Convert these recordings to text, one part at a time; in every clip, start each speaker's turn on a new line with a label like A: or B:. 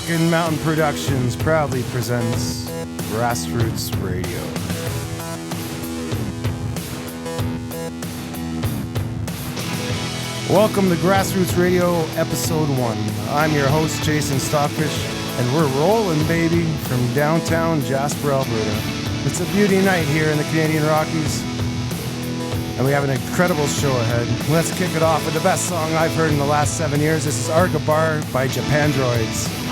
A: Rockin' Mountain Productions proudly presents Grassroots Radio. Welcome to Grassroots Radio Episode 1. I'm your host, Jason Stockfish, and we're rolling, baby, from downtown Jasper, Alberta. It's a beauty night here in the Canadian Rockies, and we have an incredible show ahead. Let's kick it off with the best song I've heard in the last 7 years. This is Arca Bar by Japandroids.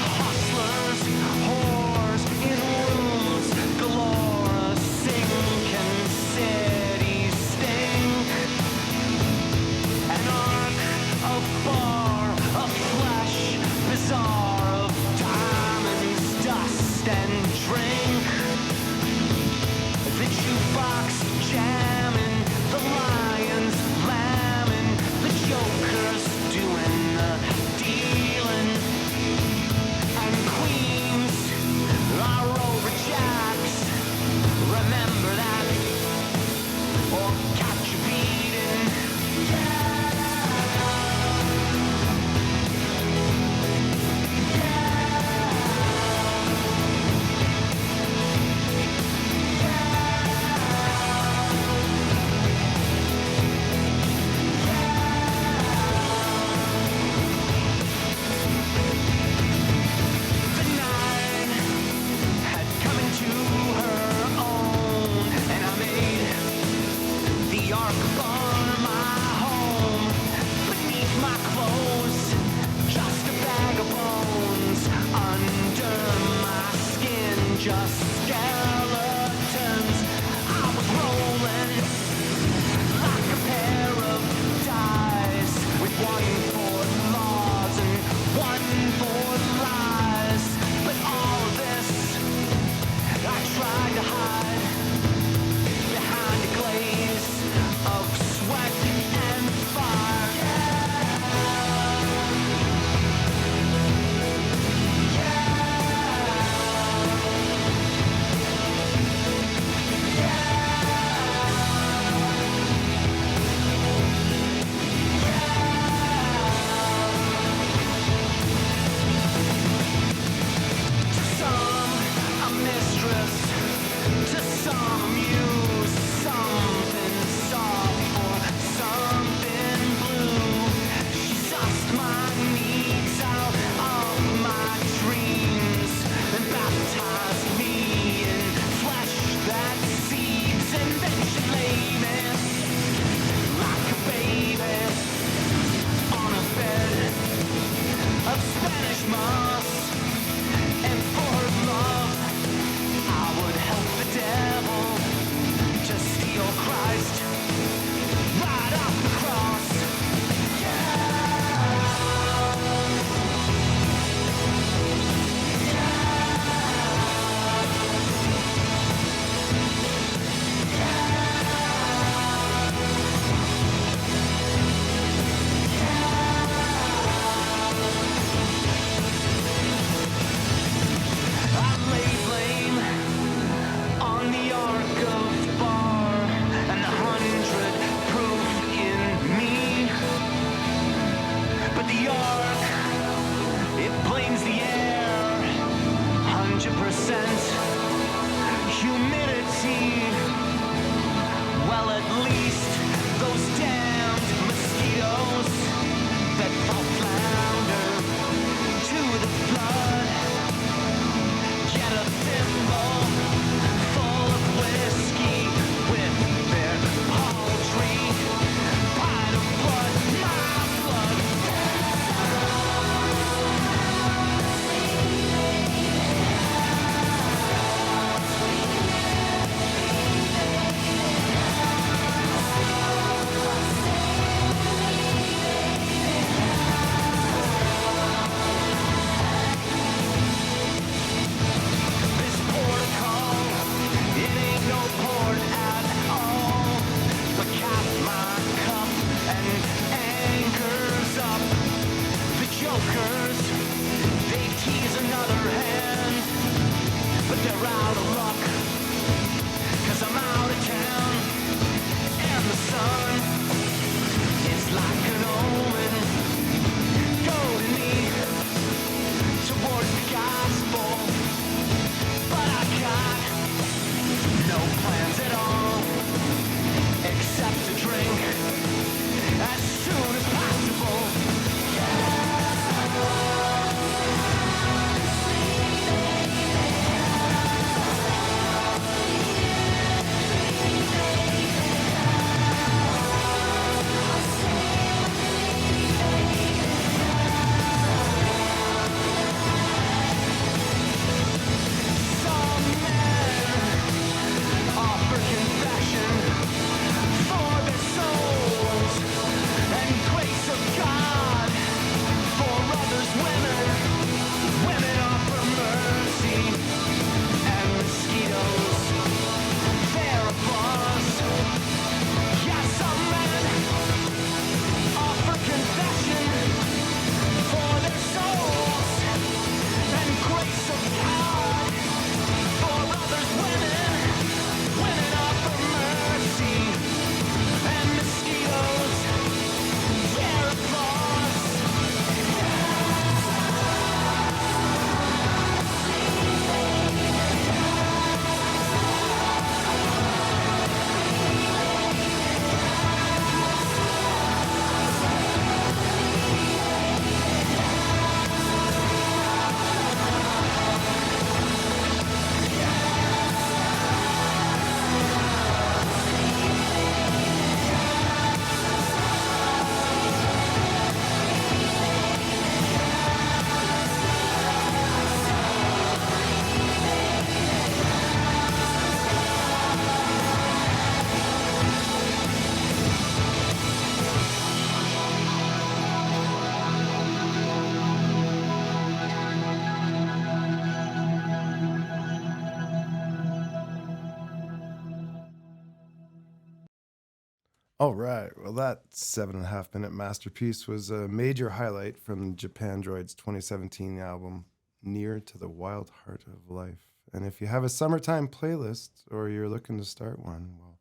A: All right. Well, that 7.5 minute masterpiece was a major highlight from Japandroid's 2017 album, Near to the Wild Heart of Life. And if you have a summertime playlist or you're looking to start one, well,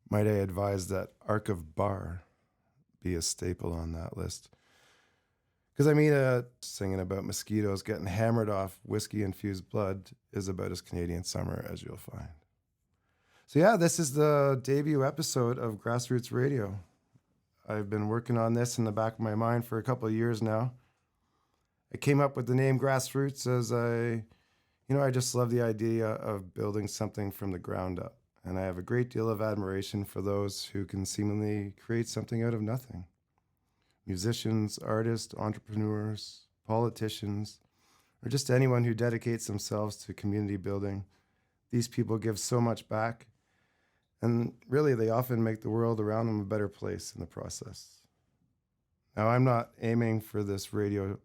A: might I advise that Arc of Bar be a staple on that list. Because I mean, singing about mosquitoes getting hammered off whiskey-infused blood is about as Canadian summer as you'll find. So yeah, this is the debut episode of Grassroots Radio. I've been working on this in the back of my mind for a couple of years now. I came up with the name Grassroots as I just love the idea of building something from the ground up. And I have a great deal of admiration for those who can seemingly create something out of nothing. Musicians, artists, entrepreneurs, politicians, or just anyone who dedicates themselves to community building. These people give so much back. And really, they often make the world around them a better place in the process. Now, I'm not aiming for this radio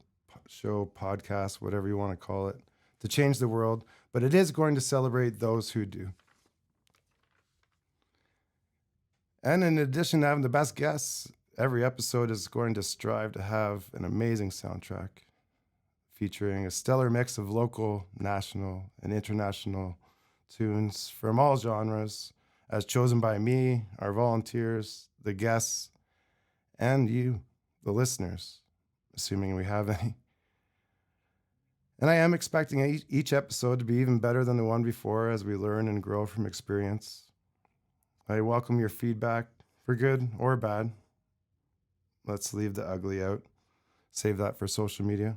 A: show, podcast, whatever you want to call it, to change the world, but it is going to celebrate those who do. And in addition to having the best guests, every episode is going to strive to have an amazing soundtrack featuring a stellar mix of local, national, and international tunes from all genres, as chosen by me, our volunteers, the guests, and you, the listeners, assuming we have any. And I am expecting each episode to be even better than the one before as we learn and grow from experience. I welcome your feedback, for good or bad. Let's leave the ugly out. Save that for social media.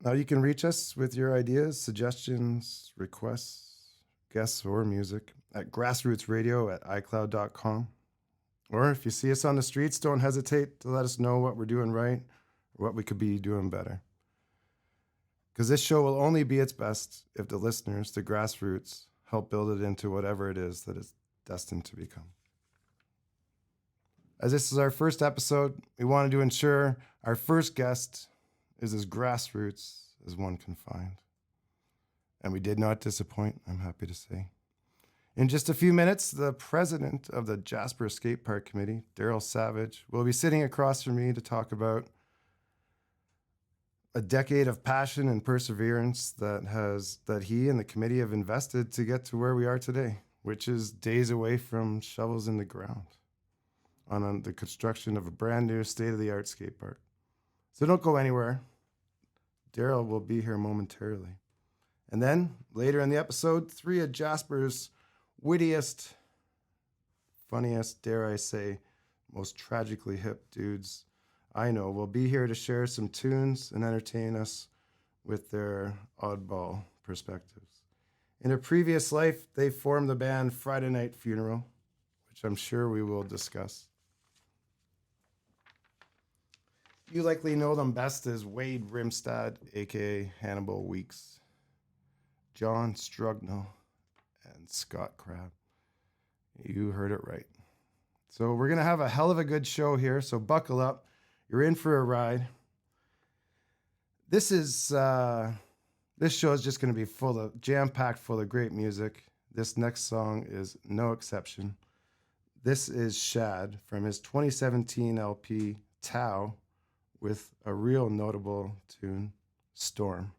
A: Now you can reach us with your ideas, suggestions, requests, guests, or music at grassrootsradio@icloud.com. Or if you see us on the streets, don't hesitate to let us know what we're doing right or what we could be doing better. Because this show will only be its best if the listeners, the grassroots, help build it into whatever it is that it's destined to become. As this is our first episode, we wanted to ensure our first guest is as grassroots as one can find. And we did not disappoint, I'm happy to say. In just a few minutes, the president of the Jasper Skate Park Committee, Darrell Savage, will be sitting across from me to talk about a decade of passion and perseverance that he and the committee have invested to get to where we are today, which is days away from shovels in the ground on the construction of a brand new state-of-the-art skate park. So don't go anywhere. Darrell will be here momentarily. And then, later in the episode, 3 of Jasper's wittiest, funniest, dare I say, most tragically hip dudes I know will be here to share some tunes and entertain us with their oddball perspectives. In a previous life, they formed the band Friday Night Funeral, which I'm sure we will discuss. You likely know them best as Wade Rimstad, a.k.a. Hannibal Weeks, John Strugnell, and Scott Crabbe. You heard it right. So we're going to have a hell of a good show here, so buckle up. You're in for a ride. This show is just going to be jam-packed full of great music. This next song is no exception. This is Shad from his 2017 LP, Tau, with a real notable tune, Storm.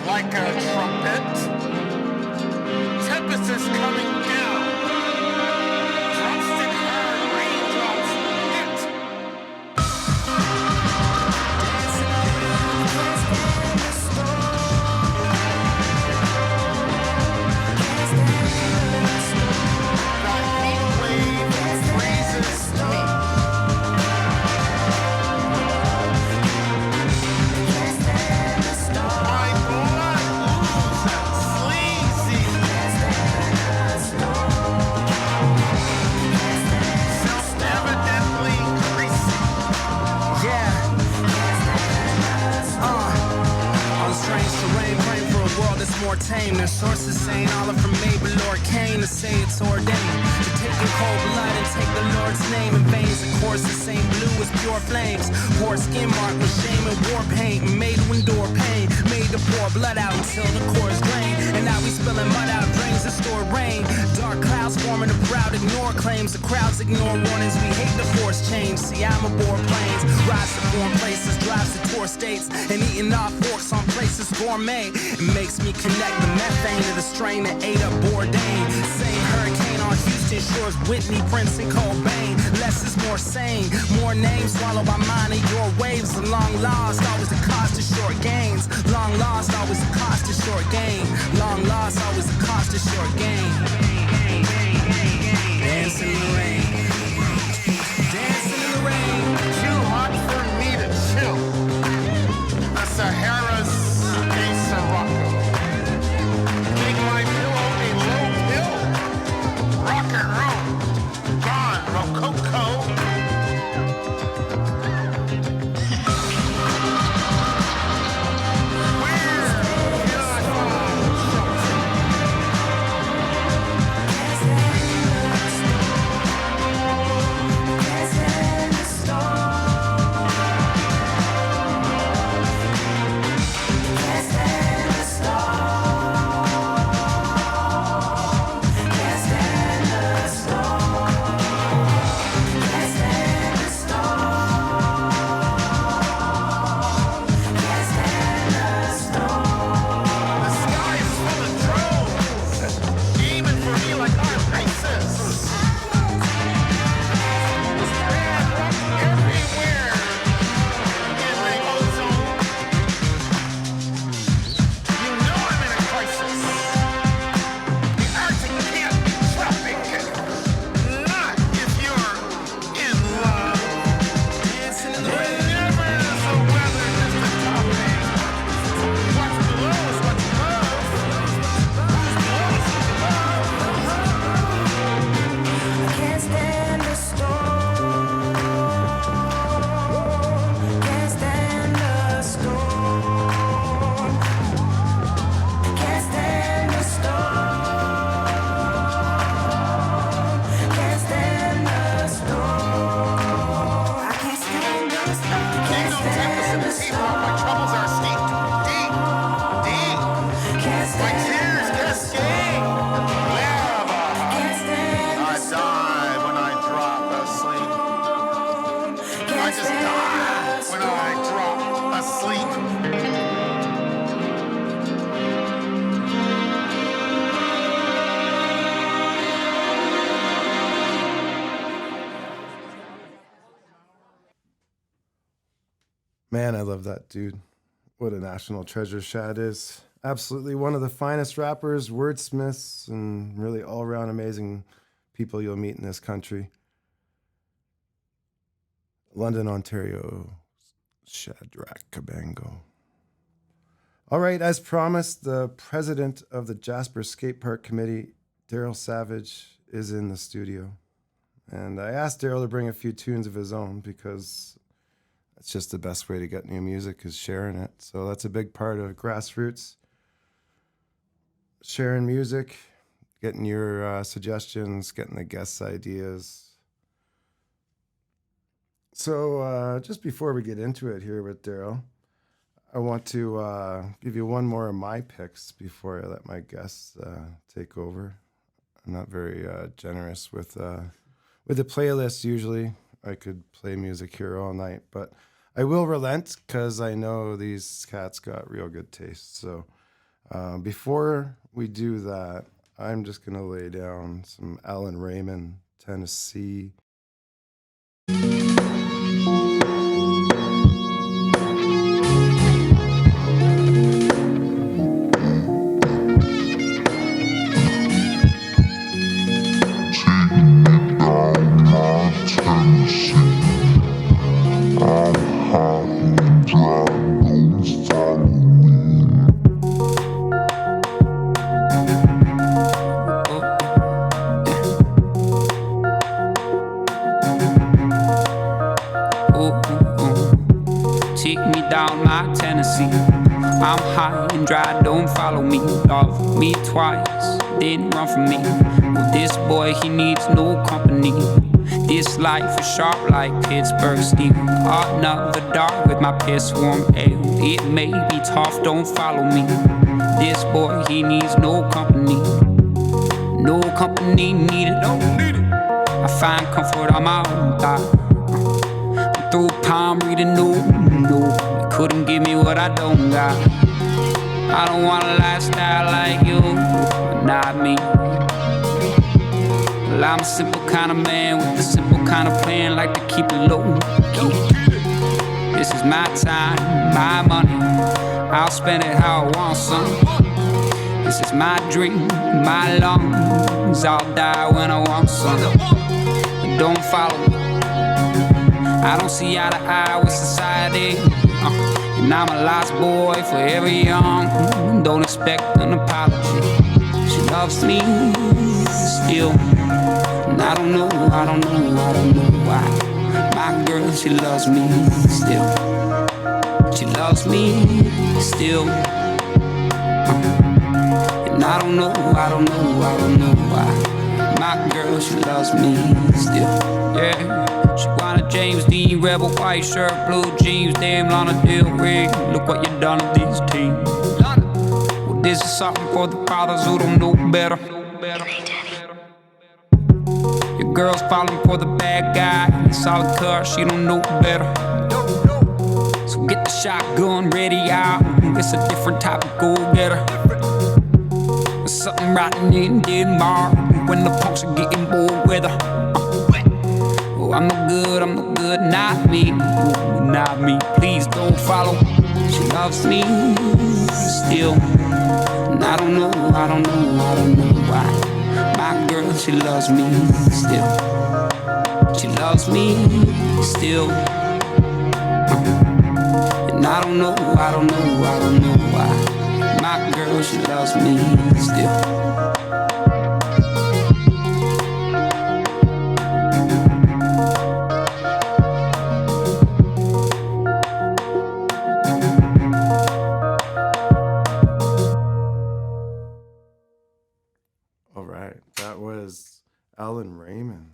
B: like a trumpet. Tempest is coming down. Drops in hard, raindrops hit. The heat wave freezes me. My blood oozes sleazy. Self-evidently greasy.
C: Yeah. On strange terrain, praying for a world that's more tame. Their sources saying all are from Mabel or Cain to say it's ordained to take in cold blood and take the Lord's name in veins. Of course, the same blue as pure flames. Poor skin marked with shame and war paint, made to endure pain, made to pour blood out until the core is drained. And now we spilling mud out of drains that store rain. Dark clouds forming the proud, ignore claims. The crowds ignore warnings. We hate the force change. See, I'm aboard planes, rise to foreign places, drives to tour states, and eating off forks on places gourmet. It makes me connect the methane to the strain that ate up Bourdain. Same hurricane on Houston shores, Whitney, Prince, and Cobain. Less is more sane, more names swallowed by mine and your waves. The long lost, always the cost of short gains. Long lost, always the cost of short gain. Long lost, always the cost of short gain. Dancing in the rain. Dancing in the rain.
B: Too hot for me to chill. The Sahara's a Sirocco. Make my pillow a low pill. Rock and roll. Gone, Rococo. Where can I find shelter? The sky is full of drones, aiming for me like I'm racist. There's bad luck everywhere in my ozone. You know I'm in a crisis. The Arctic can't be tropic. Not if you're in love.
C: Dancing in the rain.
B: Never is the weather just a topic. What's below is what's above. What's below is what's above.
D: Can't stand the storm. Can't stand the storm. Can't stand the storm. Can't stand the storm. I can't stand the storm.
B: Ain't no tempest in the teapot. My troubles are steep, deep, deep.
D: Can't
B: My
D: stand
B: tears cascade. Lava.
D: Can't stand
B: I die when I drop asleep. I just die when I drop asleep.
A: Man, I love that dude. What a national treasure Shad is. Absolutely one of the finest rappers, wordsmiths, and really all-around amazing people you'll meet in this country. London, Ontario, Shadrach Cabango. All right, as promised, the president of the Jasper Skate Park Committee, Darrell Savage, is in the studio. And I asked Darrell to bring a few tunes of his own because that's just the best way to get new music is sharing it. So that's a big part of Grassroots. Sharing music, getting your suggestions, getting the guests' ideas. So just before we get into it here with Darrell, I want to give you one more of my picks before I let my guests take over. I'm not very generous with the playlist usually. I could play music here all night, but I will relent because I know these cats got real good taste. So Before we do that, I'm just going to lay down some Alan Raymond, Tennessee.
E: I'm high and dry, don't follow me. Love me twice, then run from me. Well, this boy, he needs no company. This life is sharp like Pittsburgh steel. Another dark with my piss warm ale. It may be tough, don't follow me. This boy, he needs no company. No company needed. I find comfort on my own thought. I'm through palm reading, no. Couldn't give me what I don't got. I don't want a lifestyle like you, not me. Well, I'm a simple kind of man with a simple kind of plan. Like to keep it low key. This is my time, my money. I'll spend it how I want, son. This is my dream, my lungs. I'll die when I want some. Don't follow me. I don't see eye to eye with society. And I'm a lost boy, forever young. Don't expect an apology. She loves me still. And I don't know why. My girl, she loves me still. She loves me still. And I don't know why. My girl, she loves me still. Yeah. She wanted James Dean, rebel, white shirt, blue jeans, damn Lana Del Rey. Look what you done to these teams. Well, this is something for the fathers who don't know better. Your girl's falling for the bad guy. Solid car, she don't know better. So get the shotgun ready out. It's a different type of go-getter. There's something rotten in Denmark when the punks are getting bored with her. I'm no good, not me, not me. Please don't follow. She loves me still. And I don't know why. My girl, she loves me still. She loves me still. And I don't know why. My girl, she loves me still.
A: Alan Raymond.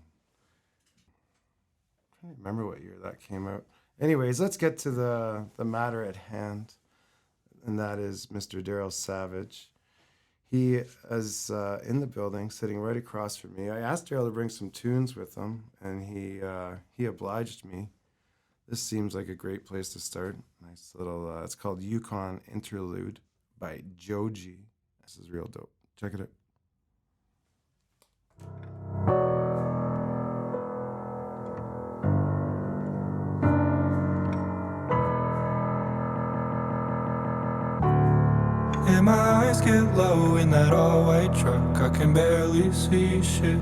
A: I can't remember what year that came out. Anyways, let's get to the matter at hand, and that is Mr. Darrell Savage. He is in the building, sitting right across from me. I asked Darrell to bring some tunes with him, and he obliged me. This seems like a great place to start. Nice little, it's called Yukon Interlude by Joji. This is real dope. Check it out.
F: And my eyes get low in that all-white truck. I can barely see shit.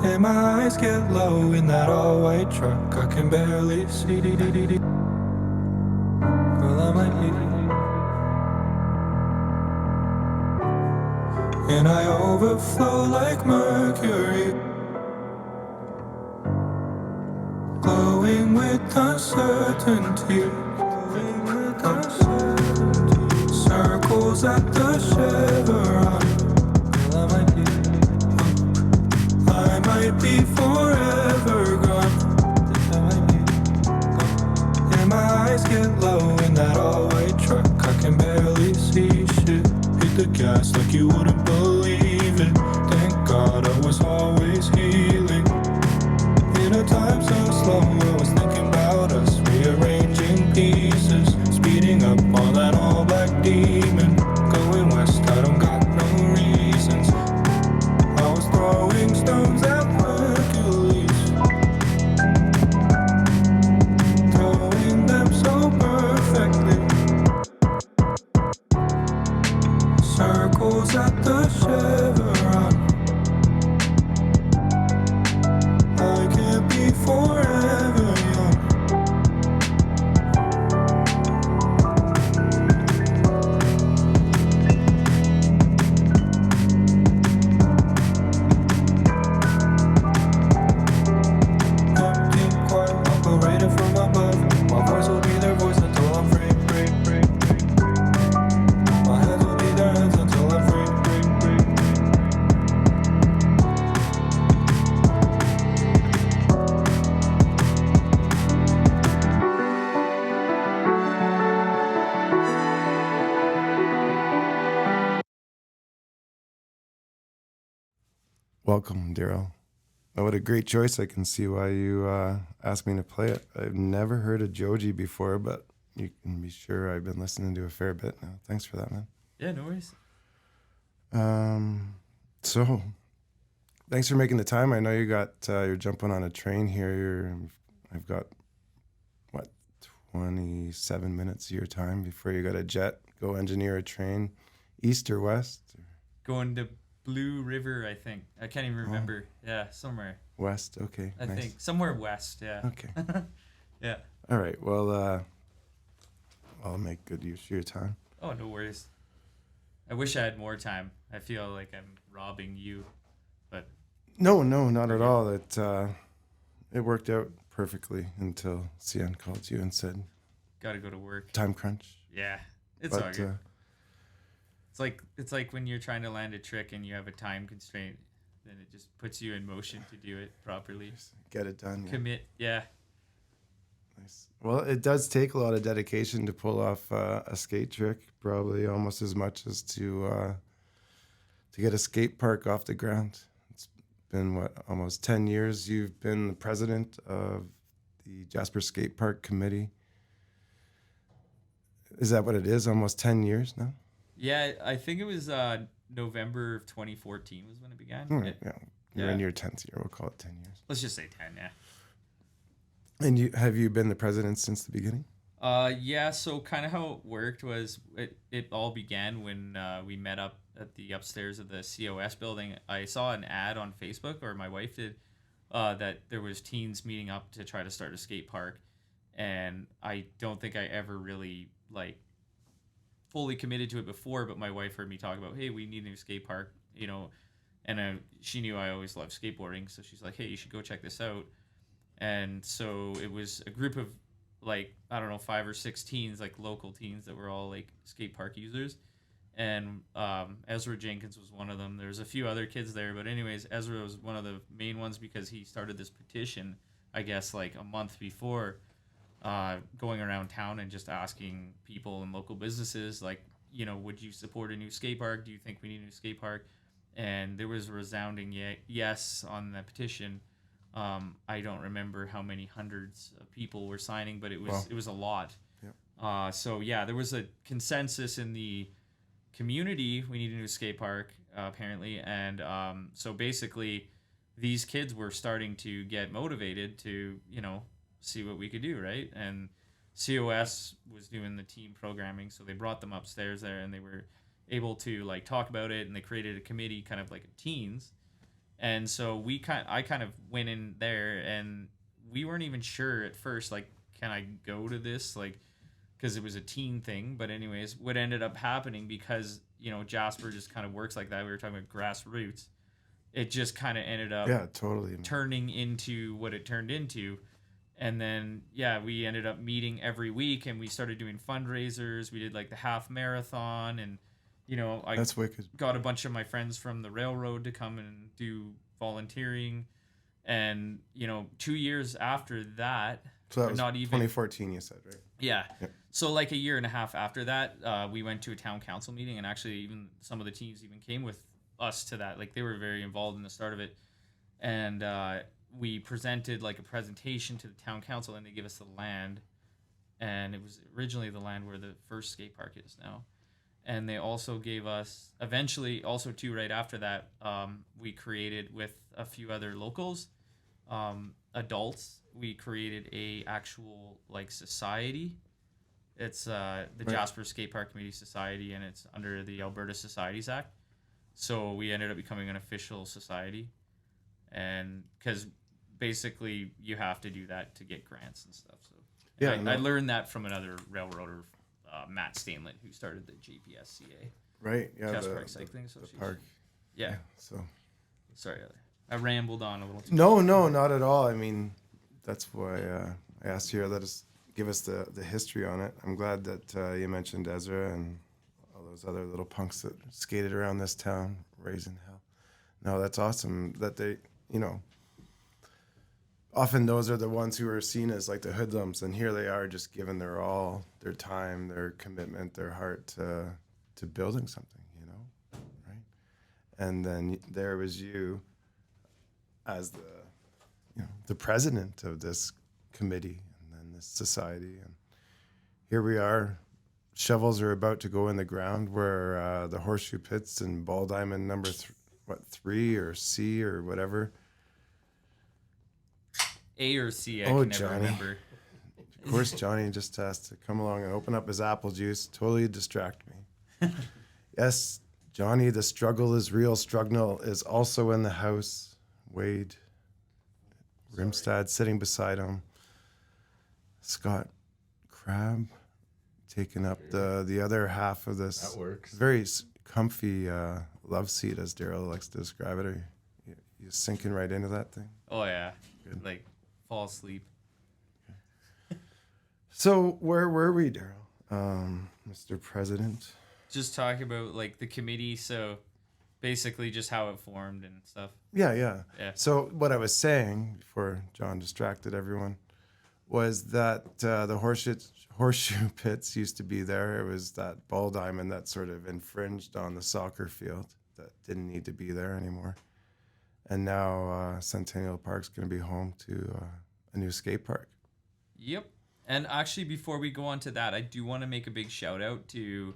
F: And my eyes get low in that all-white truck. I can barely see. Well, I might be. And I overflow like mercury, glowing with uncertainty. Circles at the chevron. Well, I might be forever gone. And my eyes get low in that all-white truck. I can barely see shit. Hit the gas like you wouldn't believe it. Thank God I was always healing. In a time so slow, I was thinking about
A: Welcome, Darrell. Oh, what a great choice. I can see why you asked me to play it. I've never heard of Joji before, but you can be sure I've been listening to a fair bit now. Thanks for that, man.
G: Yeah, no worries.
A: So, thanks for making the time. I know you're jumping on a train here. I've got, 27 minutes of your time before you got a jet, go engineer a train, east or west?
G: Going to Blue River, I think. I can't even remember. Yeah, somewhere.
A: West, okay.
G: I
A: nice.
G: think. Somewhere west, yeah.
A: Okay.
G: Yeah.
A: All right, well, I'll make good use of your time.
G: Oh, no worries. I wish I had more time. I feel like I'm robbing you, but...
A: No, not at all. It worked out perfectly until CN called you and said,
G: Gotta go to work.
A: time crunch.
G: Yeah, it's all good. It's like when you're trying to land a trick and you have a time constraint, then it just puts you in motion to do it properly.
A: Get it done. Yeah.
G: Commit, yeah.
A: Nice. Well, it does take a lot of dedication to pull off a skate trick, probably almost as much as to get a skate park off the ground. It's been, almost 10 years you've been the president of the Jasper Skate Park Committee. Is that what it is? Almost 10 years now?
G: Yeah, I think it was November of 2014 was when it began.
A: Yeah. You're in your 10th year. We'll call it 10 years.
G: Let's just say 10, yeah.
A: And have you been the president since the beginning?
G: Yeah, so kind of how it worked was it all began when we met up at the upstairs of the COS building. I saw an ad on Facebook, or my wife did, that there was teens meeting up to try to start a skate park. And I don't think I ever really, fully committed to it before, but my wife heard me talk about, hey, we need a new skate park, and she knew I always loved skateboarding, so she's like, hey, you should go check this out. And so it was a group of 5 or 6 teens, local teens that were all skate park users. And Ezra Jenkins was one of them. There's a few other kids there, but anyways, Ezra was one of the main ones because he started this petition, I guess, a month before, going around town and just asking people and local businesses, would you support a new skate park? Do you think we need a new skate park? And there was a resounding yes on the petition. I don't remember how many hundreds of people were signing, but it was a lot. Yep. So yeah, there was a consensus in the community. We need a new skate park, apparently, and so basically, these kids were starting to get motivated to see what we could do, right? And COS was doing the team programming, so they brought them upstairs there, and they were able to talk about it, and they created a committee, kind of like a teens. And so I kind of went in there, and we weren't even sure at first, can I go to this? Because it was a teen thing. But anyways, what ended up happening, because, Jasper just kind of works like that. We were talking about Grassroots. It just kind of ended up turning into what it turned into. And then, we ended up meeting every week, and we started doing fundraisers. We did the half marathon, and
A: That's wicked.
G: Got a bunch of my friends from the railroad to come and do volunteering. And, 2 years after that,
A: so that was not even 2014, you said, right?
G: Yeah. Yep. So a year and a half after that, we went to a town council meeting, and actually even some of the teams even came with us to that. They were very involved in the start of it. And we presented a presentation to the town council, and they gave us the land. And it was originally the land where the first skate park is now. And they also gave us, eventually, also too, right after that, we created with a few other locals, adults, we created a actual society. It's the Jasper Skate Park Committee Society, and it's under the Alberta Societies Act. So we ended up becoming an official society, and because basically you have to do that to get grants and stuff. So I learned that from another railroader, Matt Stainlet, who started the JPSCA.
A: Right. Yeah.
G: Jasper Park Cycling Association.
A: Park.
G: Yeah.
A: So.
G: Sorry, I rambled on a little too
A: much. No, not at all. I mean, that's why I asked you to give us the history on it. I'm glad that you mentioned Ezra and all those other little punks that skated around this town, raising hell. No, that's awesome that they, often those are the ones who are seen as the hoodlums, and here they are just giving their all, their time, their commitment, their heart to building something, right? And then there was you as the president of this committee and then this society. And here we are. Shovels are about to go in the ground where the horseshoe pits and ball diamond number 3 or C or whatever.
G: A or C, I
A: Oh,
G: can never
A: Johnny.
G: remember.
A: Of course, Johnny just has to come along and open up his apple juice, totally distract me. Yes, Johnny, the struggle is real. Strugnell is also in the house. Wade Rimstad sitting beside him. Scott Crabbe taking up the other half of this
H: That works.
A: very comfy love seat, as Darrell likes to describe it. Are you sinking right into that thing?
G: Oh yeah,
A: Good.
G: like fall asleep.
A: So where were we, Darrell? Mr. President?
G: Just talking about like the committee, so basically just how it formed and stuff.
A: Yeah.
G: Yeah.
A: So what I was saying before John distracted everyone was that the horseshoe pits used to be there. It was that ball diamond that sort of infringed on the soccer field that didn't need to be there anymore. And now Centennial Park's going to be home to a new skate park.
G: Yep. And actually, before we go on to that, I do want to make a big shout out to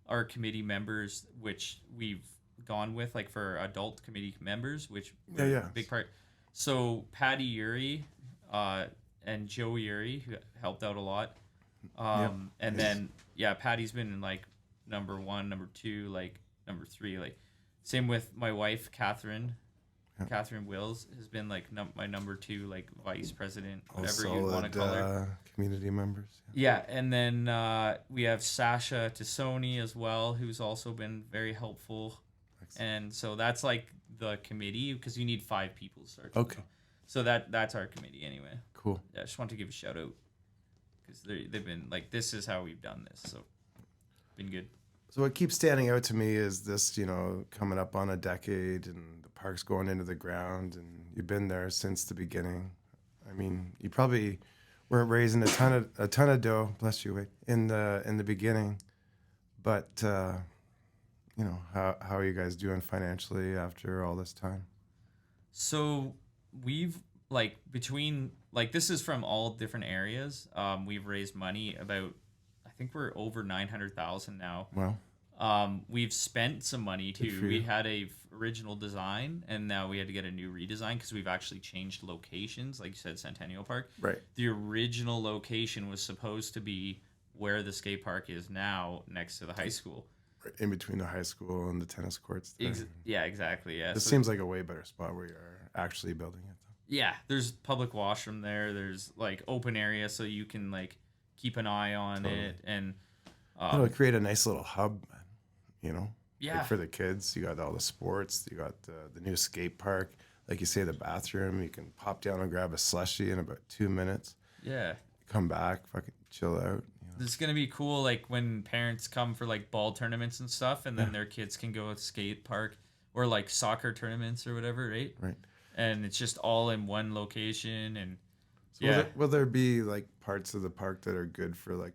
G: our committee members, which we've gone with, like for adult committee members, which were
A: Yeah.
G: a big part. So Patty Uri and Joe Uri, who helped out a lot. And then, Patty's been like number 1, number 2, like number 3. Like same with my wife, Catherine. Catherine Wills has been like my number 2, like vice president, whatever you want to call her.
A: Community members.
G: Yeah, and then we have Sasha Tassoni as well, who's also been very helpful.
A: Excellent.
G: And so that's like the committee, because you need 5 people to start.
A: Okay.
G: So that's our committee anyway.
A: Cool.
G: Yeah, I just want to give a shout out because they've been like, this is how we've done this. So been good.
A: So what keeps standing out to me is this, coming up on a decade and the park's going into the ground and you've been there since the beginning. I mean, you probably weren't raising a ton of dough, bless you, Wade, in the beginning. But how are you guys doing financially after all this time?
G: So we've like between like this is from all different areas. We've raised money about, I think we're over 900,000 now.
A: Well,
G: We've spent some money too. We had a original design, and now we had to get a new redesign because we've actually changed locations. Like you said, Centennial Park.
A: right.
G: The original location was supposed to be where the skate park is now, next to the high school.
A: In between the high school and the tennis courts. There.
G: Yeah, exactly. Yeah.
A: This
G: So-
A: seems like a way better spot where you're actually building it.
G: Yeah, there's public washroom there. There's like open area so you can like keep an eye on it, and
A: It'll create a nice little hub,
G: Yeah.
A: Like for the kids. You got all the sports. You got the new skate park. Like you say, the bathroom. You can pop down and grab a slushie in about 2 minutes.
G: yeah.
A: Come back, fucking chill out.
G: It's gonna be cool, like when parents come for like ball tournaments and stuff, and then their kids can go to skate park or like soccer tournaments or whatever, right?
A: Right.
G: And it's just all in one location, and
A: So will there be like parts of the park that are good for like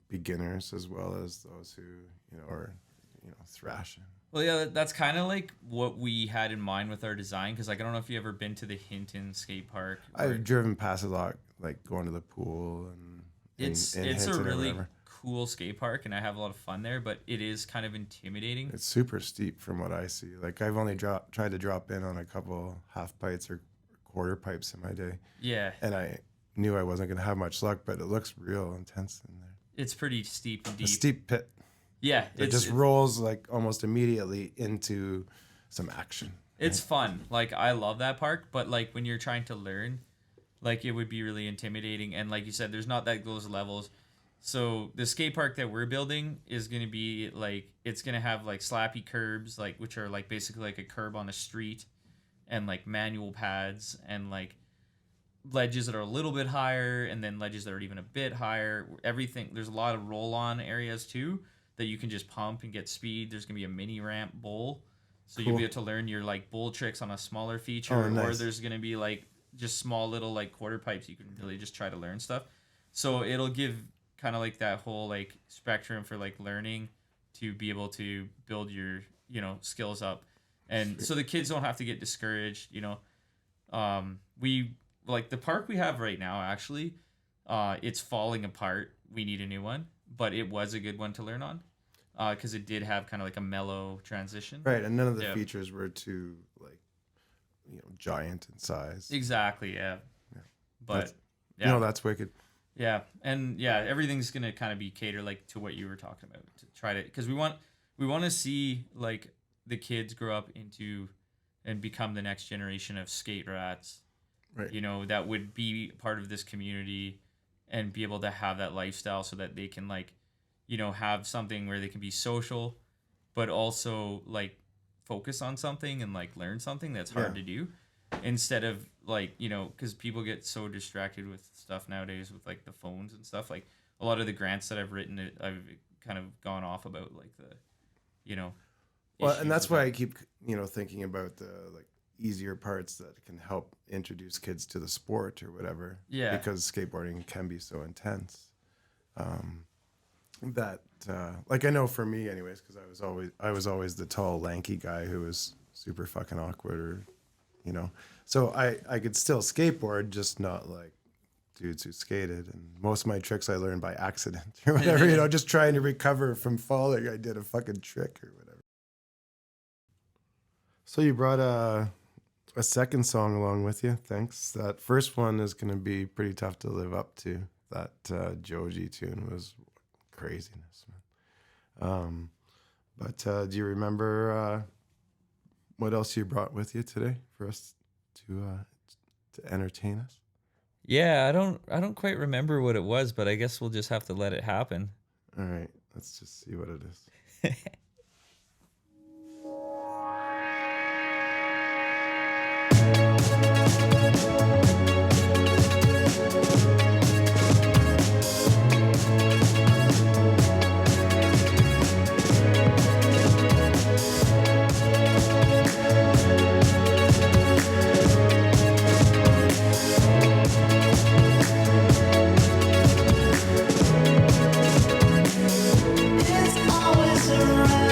A: beginners as well as those who are thrashing?
G: Well, yeah, that's kind of like what we had in mind with our design, because like I don't know if you ever been to the Hinton skate park.
A: I've driven past a lot, like going to the pool and
G: It's
A: in
G: a
A: Hinton or
G: really
A: whatever.
G: cool skate park, and I have a lot of fun there, but it is kind of intimidating.
A: It's super steep from what I see. Like I've only tried to drop in on a couple half pipes or quarter pipes in my day,
G: Yeah,
A: and I knew I wasn't going to have much luck, but it looks real intense in there.
G: it's pretty steep and deep.
A: A steep pit.
G: Yeah,
A: It just rolls like almost immediately into some action.
G: it's fun. Like I love that park, but like when you're trying to learn, like it would be really intimidating. And like you said, there's not those levels. So the skate park that we're building is gonna be like, it's gonna have like slappy curbs, like which are like basically like a curb on a street, and like manual pads, and like ledges that are a little bit higher, and then ledges that are even a bit higher. Everything, there's a lot of roll on areas too that you can just pump and get speed. There's gonna be a mini ramp bowl, so you'll
A: Cool.
G: be able to learn your like bowl tricks on a smaller feature.
A: Oh,
G: Or
A: nice.
G: there's gonna be like just small little like quarter pipes. You can really just try to learn stuff. So it'll give kind of like that whole like spectrum for like learning to be able to build your skills up. And so the kids don't have to get discouraged. We like the park we have right now. Actually, it's falling apart. We need a new one, but it was a good one to learn on, because it did have kind of like a mellow transition.
A: Right, and none of the features were too like, giant in size.
G: Exactly. Yeah. But
A: that's wicked.
G: Yeah, and everything's gonna kind of be catered like to what you were talking about, to try to, because we want to see like the kids grow up into and become the next generation of skate rats,
A: right?
G: That would be part of this community and be able to have that lifestyle, so that they can like, have something where they can be social, but also like focus on something and like learn something that's hard to do, instead of like, because people get so distracted with stuff nowadays with like the phones and stuff. Like a lot of the grants that I've written, I've kind of gone off about like the,
A: well, and that's why I keep, thinking about the like easier parts that can help introduce kids to the sport or whatever.
G: Yeah.
A: Because skateboarding can be so intense. That like, I know for me anyways, because I was always the tall lanky guy who was super fucking awkward, or so I could still skateboard, just not like dudes who skated. And most of my tricks I learned by accident or whatever, just trying to recover from falling. I did a fucking trick or whatever. So you brought a second song along with you. Thanks. That first one is going to be pretty tough to live up to. That Joji tune was craziness, man. But do you remember what else you brought with you today for us to entertain us?
H: Yeah, I don't quite remember what it was, but I guess we'll just have to let it happen.
A: All right, let's just see what it is.
D: It's always around.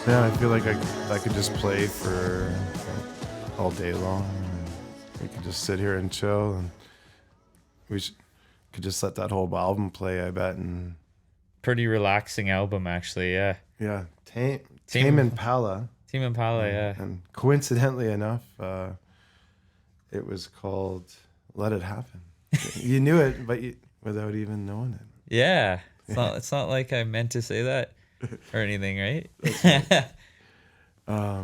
A: Yeah, I feel like I could just play for all day long. We could just sit here and chill, and could just let that whole album play, I bet. And
H: Pretty relaxing album, actually. Yeah.
A: yeah, Tame Impala.
H: Tame Impala, yeah.
A: And coincidentally enough, it was called "Let It Happen." You knew it, but without even knowing it.
H: Yeah. It's not like I meant to say that or anything, right?
A: Yeah,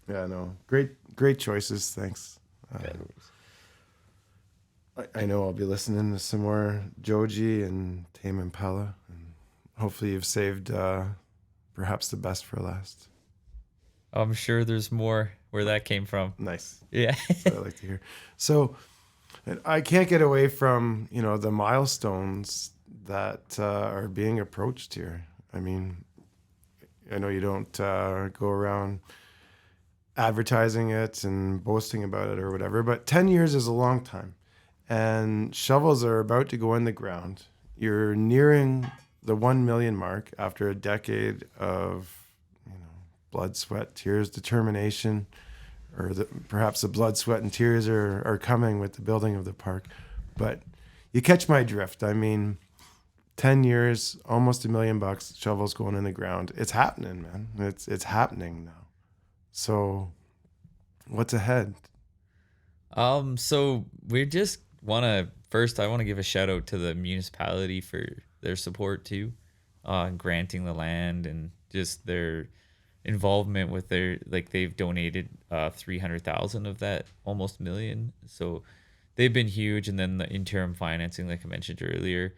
A: no, great choices. Thanks. I know I'll be listening to some more Joji and Tame Impala, and hopefully you've saved perhaps the best for last.
H: I'm sure there's more where that came from.
A: Nice.
H: Yeah.
A: That's what I like to hear. So I can't get away from, the milestones that are being approached here. I mean, I know you don't go around advertising it and boasting about it or whatever, but 10 years is a long time. And shovels are about to go in the ground. You're nearing the 1 million mark after a decade of blood, sweat, tears, determination, or perhaps the blood, sweat, and tears are coming with the building of the park. But you catch my drift. I mean, 10 years, almost $1 million, shovels going in the ground. It's happening, man. It's happening now. So what's ahead?
H: So we just want to, first, I want to give a shout out to the municipality for their support too, granting the land and just their involvement with they've donated 300,000 of that almost $1 million. So they've been huge. And then the interim financing, like I mentioned earlier.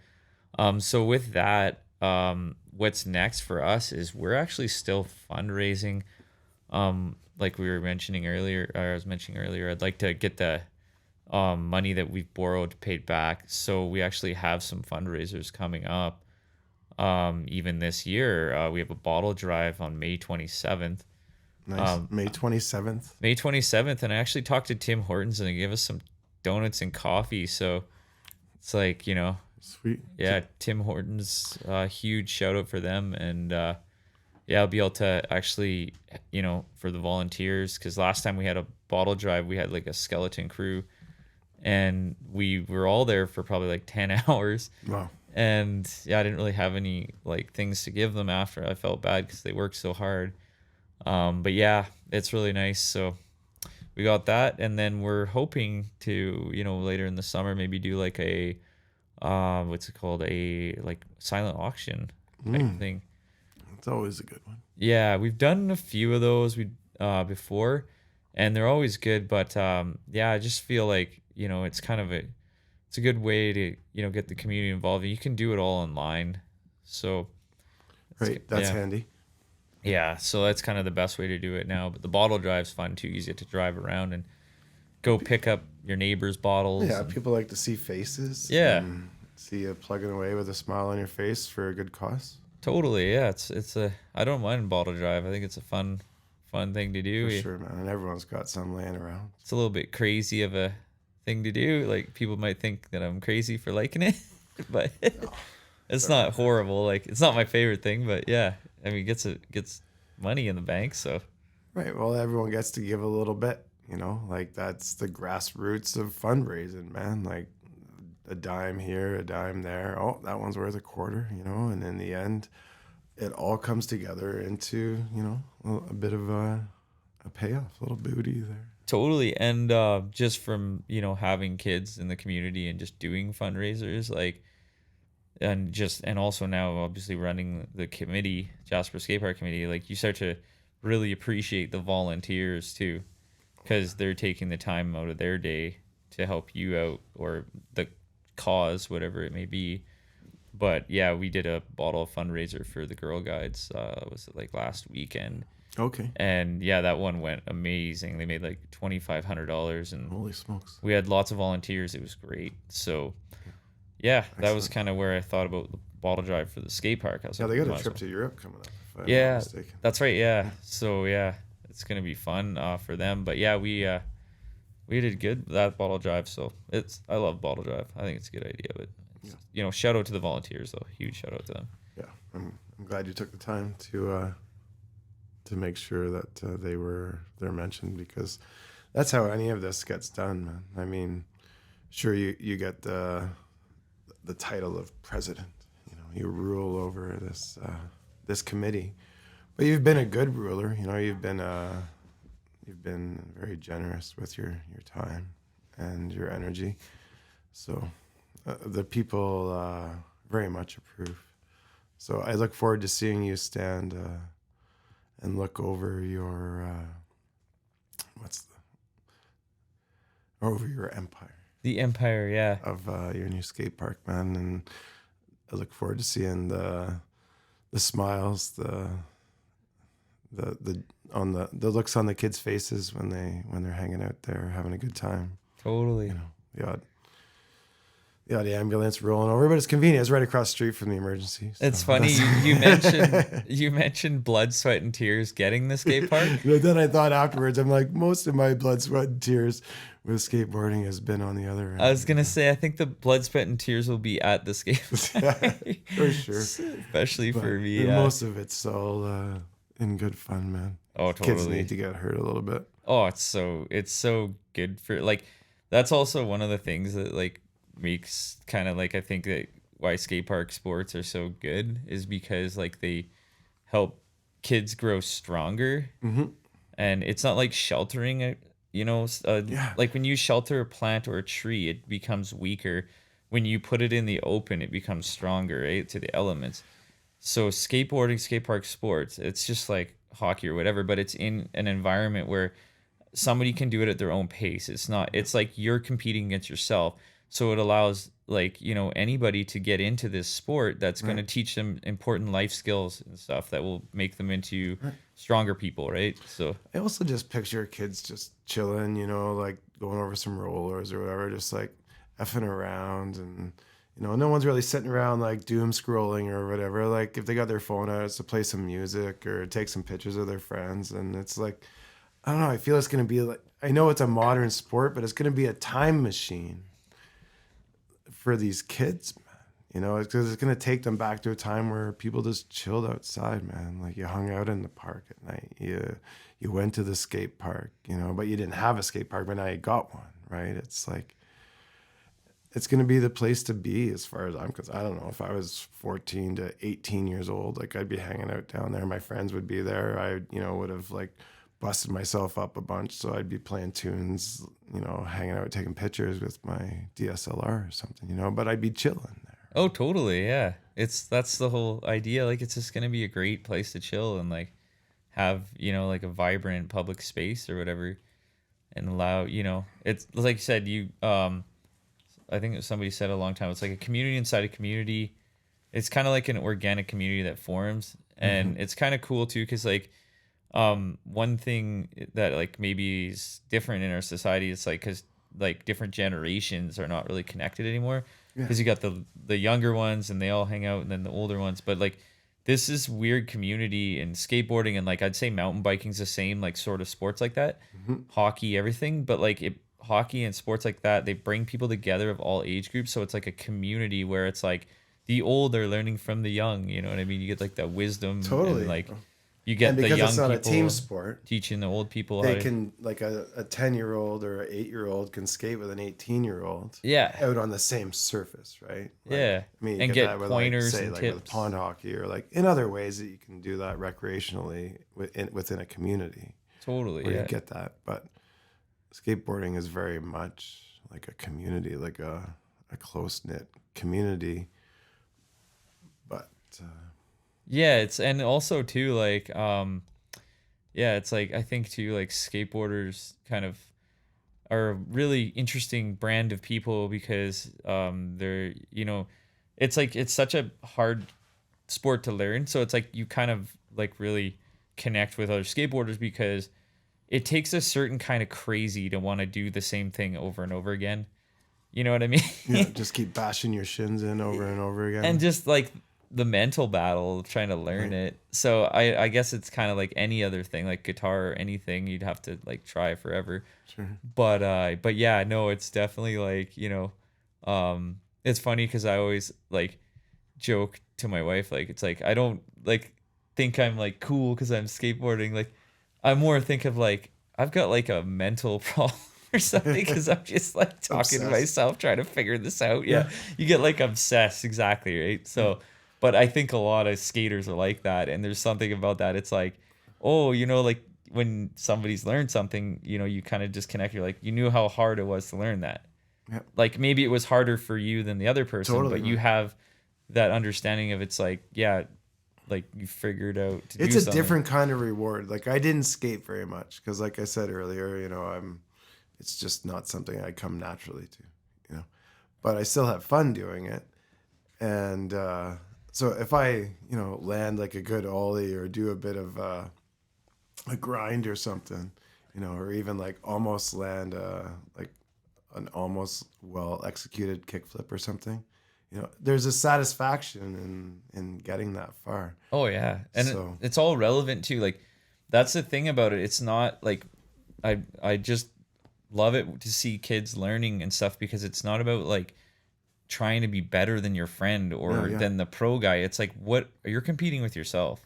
H: So with that, what's next for us is we're actually still fundraising. Like we were mentioning earlier, or I was mentioning earlier, I'd like to get the money that we've borrowed paid back. So we actually have some fundraisers coming up. Even this year, we have a bottle drive on May 27th.
A: Nice. May 27th.
H: May 27th, and I actually talked to Tim Hortons and they gave us some donuts and coffee. So it's like, you know,
A: Sweet.
H: yeah, Tim Hortons, huge shout out for them. And yeah, I'll be able to actually, you know, for the volunteers, because last time we had a bottle drive, we had like a skeleton crew, and we were all there for probably like 10 hours.
A: Wow.
H: And yeah, I didn't really have any like things to give them after. I felt bad because they worked so hard. But yeah, it's really nice. So we got that, and then we're hoping to, you know, later in the summer maybe do like a what's it called, a like silent auction type thing.
A: It's always a good one.
H: Yeah, we've done a few of those before, and they're always good. But yeah, I just feel like, you know, it's kind of it's a good way to, you know, get the community involved. You can do it all online, so
A: Right, that's
H: yeah.
A: handy.
H: Yeah, so that's kind of the best way to do it now. But the bottle drive's fun too. You get to drive around and go pick up your neighbor's bottles.
A: Yeah,
H: and-
A: people like to see faces.
H: Yeah.
A: and see you plugging away with a smile on your face for a good cause.
H: Totally, yeah. It's a, I don't mind bottle drive. I think it's a fun thing to do.
A: For sure, man. And everyone's got some laying around.
H: It's a little bit crazy of a thing to do. Like, people might think that I'm crazy for liking it, but it's not horrible. Like, it's not my favorite thing, but yeah, I mean, it gets money in the bank, so
A: Right. Well, everyone gets to give a little bit, you know, like that's the grassroots of fundraising, man. Like a dime here, a dime there. Oh, that one's worth a quarter, you know, and in the end, it all comes together into, you know, a bit of a payoff, a little booty there.
H: totally. And just from, you know, having kids in the community and just doing fundraisers, like, and also now obviously running the committee, Jasper Skate Park Committee, like, you start to really appreciate the volunteers too, because they're taking the time out of their day to help you out, or the cause, whatever it may be. But yeah, we did a bottle fundraiser for the Girl Guides, was it like last weekend?
A: Okay.
H: And yeah, that one went amazing. They made like $2,500, and
A: Holy smokes.
H: we had lots of volunteers. It was great. So yeah, that was kind of where I thought about the bottle drive for the skate park. I was
A: Yeah,
H: like,
A: they got
H: might
A: a
H: as
A: trip
H: well.
A: to Europe coming up, if I'm not
H: Yeah,
A: mistaken.
H: that's right. Yeah. So yeah, it's gonna be fun for them. But yeah, we did good with that bottle drive. So I love bottle drive. I think it's a good idea. But you know, shout out to the volunteers though. Huge shout out to them.
A: Yeah, I'm glad you took the time to make sure that they're mentioned, because that's how any of this gets done, man. I mean, sure, you get the title of president, you know, you rule over this committee, but you've been a good ruler. You know, you've been very generous with your time and your energy, so the people very much approve. So I look forward to seeing you stand and look over your over your empire.
H: The Empire, yeah.
A: Of your new skate park, man, and I look forward to seeing the smiles, the looks on the kids' faces when they're hanging out there having a good time.
H: Totally.
A: You know, the odd ambulance rolling over, but it's convenient. It's right across the street from the emergency. So
H: It's funny you mentioned blood, sweat, and tears getting the skate park.
A: But then I thought afterwards, I'm like, most of my blood, sweat, and tears with skateboarding has been on the other end.
H: I was gonna say, I think the blood, sweat, and tears will be at the skate park.
A: For sure.
H: Especially
A: But
H: for me.
A: most of it's all in good fun, man.
H: Oh,
A: Kids
H: totally.
A: need to get hurt a little bit.
H: Oh, it's so good for, like, that's also one of the things that like makes kind of like, I think that why skate park sports are so good is because like they help kids grow stronger.
A: Mm-hmm.
H: And it's not like sheltering it, you know, like when you shelter a plant or a tree, it becomes weaker. When you put it in the open, it becomes stronger, right, to the elements. So skateboarding, skate park sports, it's just like hockey or whatever, but it's in an environment where somebody can do it at their own pace. It's like you're competing against yourself. So it allows, like, you know, anybody to get into this sport that's going to teach them important life skills and stuff that will make them into stronger people, right? So
A: I also just picture kids just chilling, you know, like going over some rollers or whatever, just like effing around and, You know, no one's really sitting around like doom scrolling or whatever. Like if they got their phone out, it's to play some music or take some pictures of their friends. And it's like, I don't know. I feel it's going to be like, I know it's a modern sport, but it's going to be a time machine for these kids, man. You know, because it's going to take them back to a time where people just chilled outside, man. Like you hung out in the park at night. You went to the skate park, you know, but you didn't have a skate park, but now you got one, right? It's like, it's going to be the place to be as far as I'm concerned. I don't know if I was 14 to 18 years old, like I'd be hanging out down there. My friends would be there. I, you know, would have like busted myself up a bunch. So I'd be playing tunes, you know, hanging out, taking pictures with my DSLR or something, you know, but I'd be chilling there.
H: Oh, totally. Yeah. That's the whole idea. Like, it's just going to be a great place to chill and like have, you know, like a vibrant public space or whatever, and allow, you know, it's like you said, I think somebody said a long time, it's like a community inside a community. It's kind of like an organic community that forms. And it's kind of cool too, because like one thing that like maybe is different in our society, it's like because like different generations are not really connected anymore, because you got the younger ones and they all hang out, and then the older ones. But like this is weird community, and skateboarding and like I'd say mountain biking's the same, like sort of sports like that, hockey, everything. But like hockey and sports like that, they bring people together of all age groups. So it's like a community where it's like the old are learning from the young, you know what I mean? You get like that wisdom.
A: Totally.
H: And like you get the young
A: because it's not
H: people
A: a team sport,
H: teaching the old people
A: they
H: how
A: can, like a 10-year-old or an 8-year-old can skate with an 18-year-old
H: Yeah.
A: out on the same surface, right? Like,
H: Yeah.
A: I mean, you
H: And
A: get
H: get
A: that with
H: pointers
A: like, say,
H: and
A: like
H: tips.
A: with pond hockey, or like in other ways that you can do that recreationally within a community.
H: Totally.
A: Where
H: Yeah.
A: you get that. But skateboarding is very much like a community, like a close-knit community. But
H: Yeah, it's, and also too like yeah, it's like I think too like skateboarders kind of are a really interesting brand of people, because they're, you know, it's like it's such a hard sport to learn, so it's like you kind of like really connect with other skateboarders, because it takes a certain kind of crazy to want to do the same thing over and over again. You know what I mean?
A: yeah, just keep bashing your shins in over and over again.
H: And just like the mental battle of trying to learn it. So I guess it's kind of like any other thing, like guitar or anything, you'd have to like try forever.
A: Sure.
H: But yeah, no, it's definitely like, you know, it's funny because I always like joke to my wife, like it's like I don't like think I'm like cool because I'm skateboarding. Like I more think of like I've got like a mental problem or something, because I'm just like talking to myself trying to figure this out. Yeah. You get like obsessed, exactly, right? So but I think a lot of skaters are like that, and there's something about that. It's like, oh, you know, like when somebody's learned something, you know, you kind of disconnect. You're like, you knew how hard it was to learn that.
A: Yep.
H: Like maybe it was harder for you than the other person,
A: Totally,
H: but you
A: man.
H: have that understanding of it's like, yeah, like you figured out to
A: it's
H: do
A: a
H: something.
A: different kind of reward. Like I didn't skate very much because, like I said earlier, you know, it's just not something I come naturally to, you know. But I still have fun doing it, and so if I, you know, land like a good ollie or do a bit of a grind or something, you know, or even like almost land like an almost well executed kickflip or something, you know, there's a satisfaction in getting that far.
H: Oh yeah, and
A: So-
H: it's all relevant too. Like that's the thing about it. It's not like I just love it to see kids learning and stuff, because it's not about like trying to be better than your friend or than the pro guy. It's like what you're competing with yourself.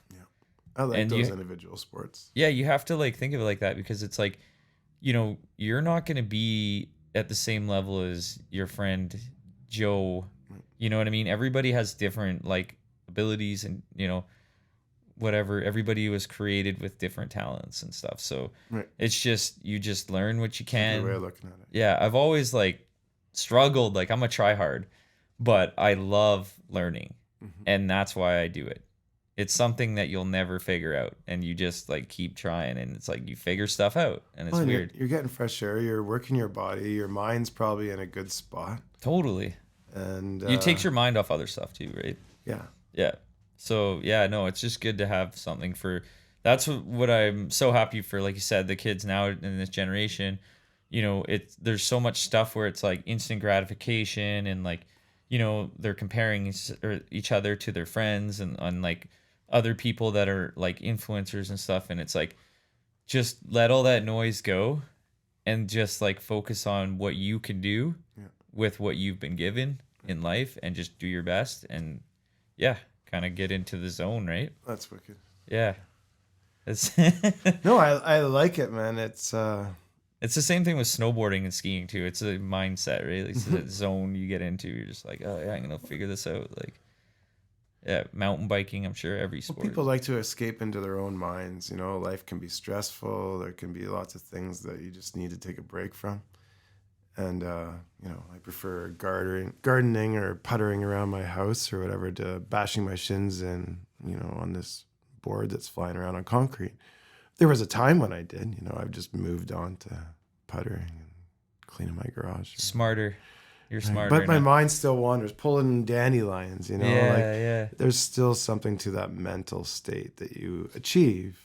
A: I like
H: And
A: those
H: you-
A: individual sports.
H: Yeah, you have to like think of it like that, because it's like, you know, you're not going to be at the same level as your friend Joe. You know what I mean? Everybody has different like abilities, and you know, whatever. Everybody was created with different talents and stuff. So
A: Right.
H: it's just you just learn what you
A: Good
H: can.
A: way of looking at it.
H: Yeah, I've always like struggled. Like I'm a tryhard, but I love learning, and that's why I do it. It's something that you'll never figure out, and you just like keep trying, and it's like you figure stuff out, and it's
A: Well, and
H: weird.
A: You're getting fresh air. You're working your body. Your mind's probably in a good spot,
H: Totally.
A: and
H: You takes your mind off other stuff too, right?
A: yeah.
H: Yeah. So yeah, no, it's just good to have something for. That's what I'm so happy for. Like you said, the kids now in this generation, you know, there's so much stuff where it's like instant gratification, and like, they're comparing each other to their friends and on like other people that are like influencers and stuff. And it's like, just let all that noise go and just like focus on what you can do with what you've been given in life and just do your best and kind of get into the zone, right?
A: That's wicked.
H: Yeah. It's
A: No, I like it, man. It's
H: the same thing with snowboarding and skiing too. It's a mindset, right? It's the zone you get into. You're just like, oh yeah, I'm gonna figure this out. Like, yeah, mountain biking. I'm sure every sport.
A: People like to escape into their own minds. Life can be stressful. There can be lots of things that you just need to take a break from. And I prefer gardening or puttering around my house or whatever to bashing my shins in, on this board that's flying around on concrete. There was a time when I did, I've just moved on to puttering and cleaning my garage.
H: Smarter. You're smarter.
A: But my mind still wanders, pulling dandelions,
H: Yeah.
A: There's still something to that mental state that you achieve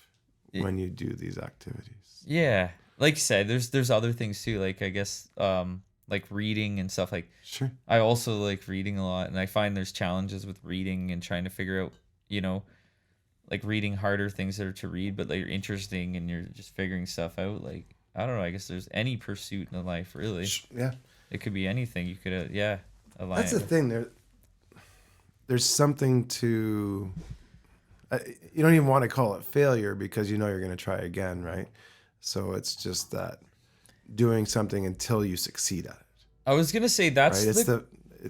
A: when you do these activities.
H: Yeah. Like you said, there's other things too. Like, I guess, like reading and stuff. Like,
A: sure.
H: I also like reading a lot, and I find there's challenges with reading and trying to figure out, like reading harder things that are to read, but they're interesting and you're just figuring stuff out. Like, I don't know. I guess there's any pursuit in life, really.
A: Yeah.
H: It could be anything. You could, align.
A: That's the thing. There's something to. You don't even want to call it failure because you're going to try again, right? So it's just that doing something until you succeed at it.
H: I was gonna say that's
A: right?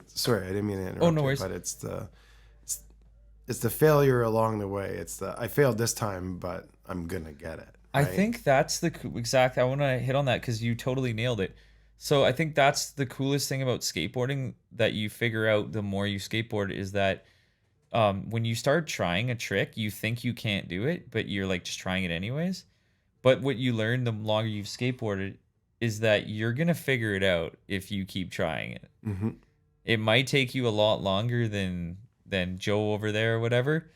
A: Sorry, I didn't mean to interrupt.
H: Oh, no worries.
A: But it's the failure along the way. It's I failed this time, but I'm gonna get it.
H: Right? I
A: right?
H: think that's the exact. I want to hit on that because you totally nailed it. So I think that's the coolest thing about skateboarding that you figure out the more you skateboard is that when you start trying a trick, you think you can't do it, but you're like just trying it anyways. But what you learn the longer you've skateboarded is that you're going to figure it out if you keep trying it.
A: Mm-hmm.
H: It might take you a lot longer than Joe over there or whatever,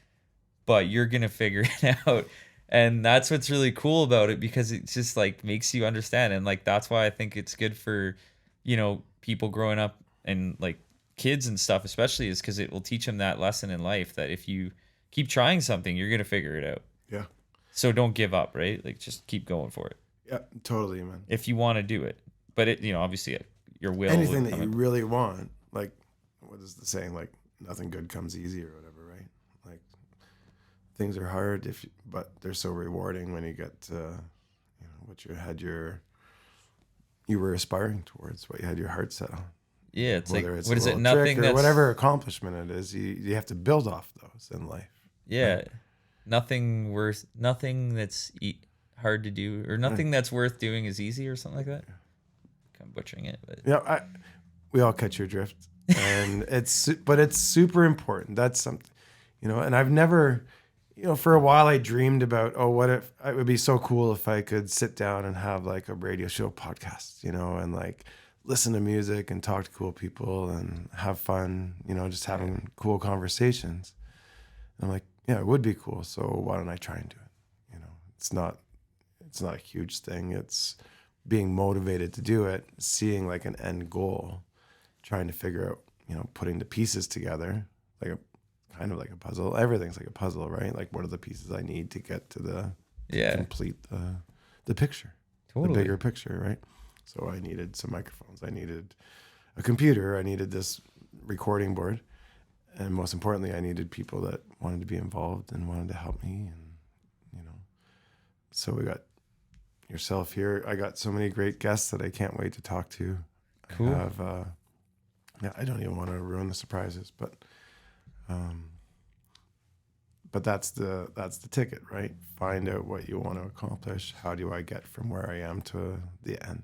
H: but you're going to figure it out. And that's what's really cool about it because it just like makes you understand. And like, that's why I think it's good for, people growing up and like kids and stuff, especially is because it will teach them that lesson in life that if you keep trying something, you're going to figure it out.
A: Yeah.
H: So don't give up, right? Like just keep going for it.
A: Yeah, totally, man.
H: If you want to do it, but it, obviously your will.
A: Anything that you really want, like what is the saying? Like nothing good comes easy or whatever, right? Like things are hard but they're so rewarding when you get what you were aspiring towards, what you had your heart set on.
H: Yeah, it's
A: whether
H: like
A: it's
H: what is it? Nothing
A: or
H: that's
A: whatever accomplishment it is. You have to build off those in life.
H: Yeah.
A: Right? Nothing
H: that's hard to do or nothing that's worth doing is easy or something like that. I'm butchering it, but
A: we all catch your drift, and it's super important. That's something, and I've never, for a while I dreamed about, what if it would be so cool if I could sit down and have like a radio show podcast, and like listen to music and talk to cool people and have fun, just having cool conversations. And I'm like, yeah, it would be cool. So why don't I try and do it? It's not a huge thing. It's being motivated to do it, seeing like an end goal, trying to figure out, putting the pieces together, like kind of like a puzzle. Everything's like a puzzle, right? Like what are the pieces I need to get to complete the picture, the bigger picture, right? So I needed some microphones. I needed a computer. I needed this recording board. And most importantly, I needed people that wanted to be involved and wanted to help me. And, so we got yourself here. I got so many great guests that I can't wait to talk to.
H: Cool.
A: I have, I don't even want to ruin the surprises, but that's the ticket, right? Find out what you want to accomplish. How do I get from where I am to the end?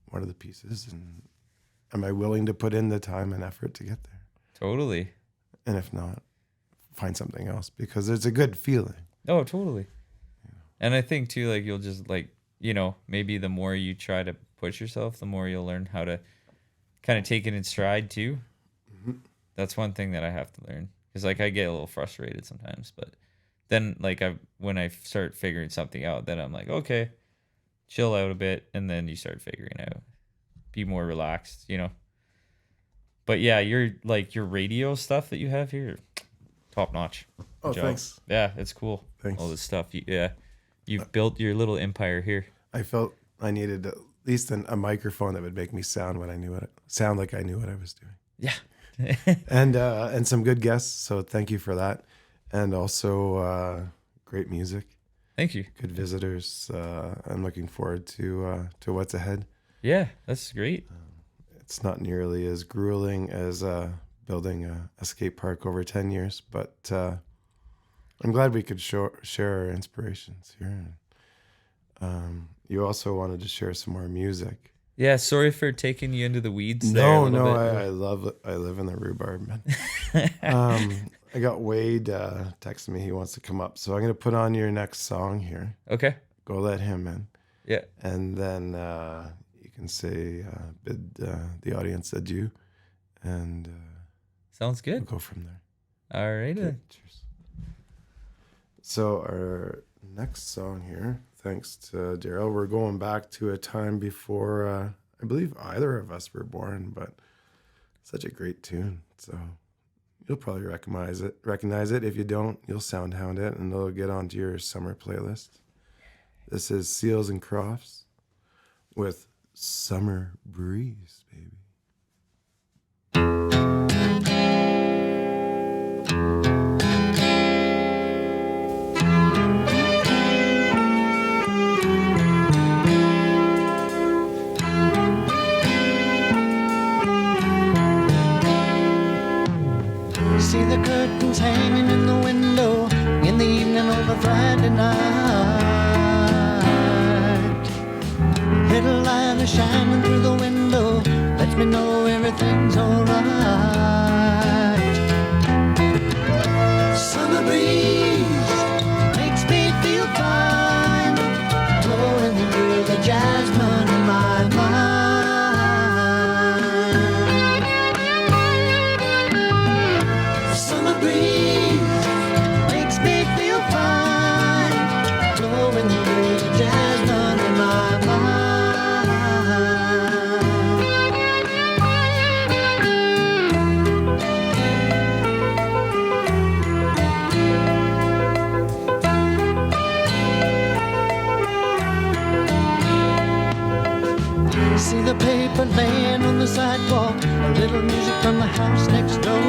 A: What are the pieces? And am I willing to put in the time and effort to get there?
H: Totally.
A: And if not, find something else because it's a good feeling.
H: Oh, totally. And I think too, like you'll just like, maybe the more you try to push yourself, the more you'll learn how to kind of take it in stride too. Mm-hmm. That's one thing that I have to learn because like I get a little frustrated sometimes, but then like when I start figuring something out, then I'm like, okay, chill out a bit. And then you start figuring out, be more relaxed, But yeah, your radio stuff that you have here, top notch.
A: Oh,
H: Good job.
A: thanks.
H: Yeah, it's cool.
A: Thanks.
H: All this stuff. You've built your little empire here.
A: I felt I needed at least a microphone that would make me sound like I knew what I was doing.
H: Yeah.
A: And some good guests. So thank you for that. And also great music.
H: Thank you.
A: Good visitors. I'm looking forward to what's ahead.
H: Yeah, that's great.
A: It's not nearly as grueling as building a skate park over 10 years, but I'm glad we could share our inspirations here. You also wanted to share some more music.
H: Yeah, sorry for taking you into the weeds.
A: No, I love it. I live in the rhubarb, man. I got Wade texting me. He wants to come up, so I'm gonna put on your next song here.
H: Okay.
A: Go let him in.
H: Yeah.
A: And then you can say bid the audience adieu, and
H: sounds good.
A: We'll go from there.
H: All right.
A: Okay, cheers. So our next song here, thanks to Darrell, we're going back to a time before I believe either of us were born, but such a great tune. So you'll probably recognize it. If you don't, you'll soundhound it, and it'll get onto your summer playlist. This is Seals and Crofts with Summer Breeze, baby.
I: See the curtains hanging in the window in the evening of a Friday night. Little light is shining through the window, lets me know everything's alright. Summer breeze makes me feel fine, blowing through the jasmine in my mind. Summer breeze makes me feel fine, blowing through the jasmine in my mind. See the paper laying on the sidewalk, a little music from the house next door.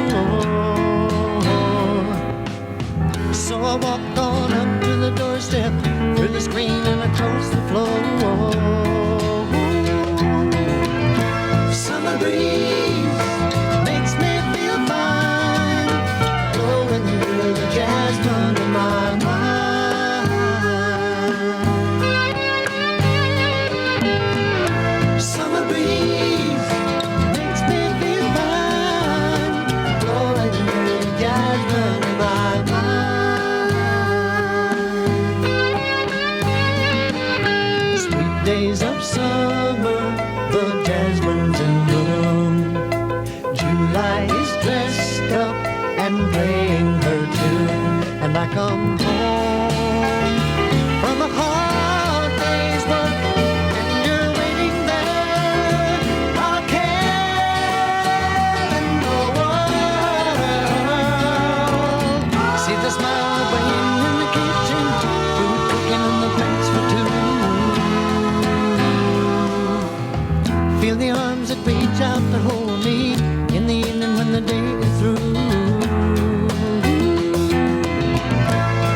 I: So I walk on up to the doorstep, through the screen and across the floor. Summer breeze makes me feel fine, blowing through the jasmine in my mind. Summer breeze makes me feel fine, blowing through the jasmine in my mind. Sweet days of summer, the jasmine's in bloom. July is dressed up and playing her tune, and I come home from a hard day's work, and you're waiting there, all care in the world. See the smile waiting in the kitchen, food cooking in the plates for two. Feel the arms that reach out to hold me in the evening when the day is through.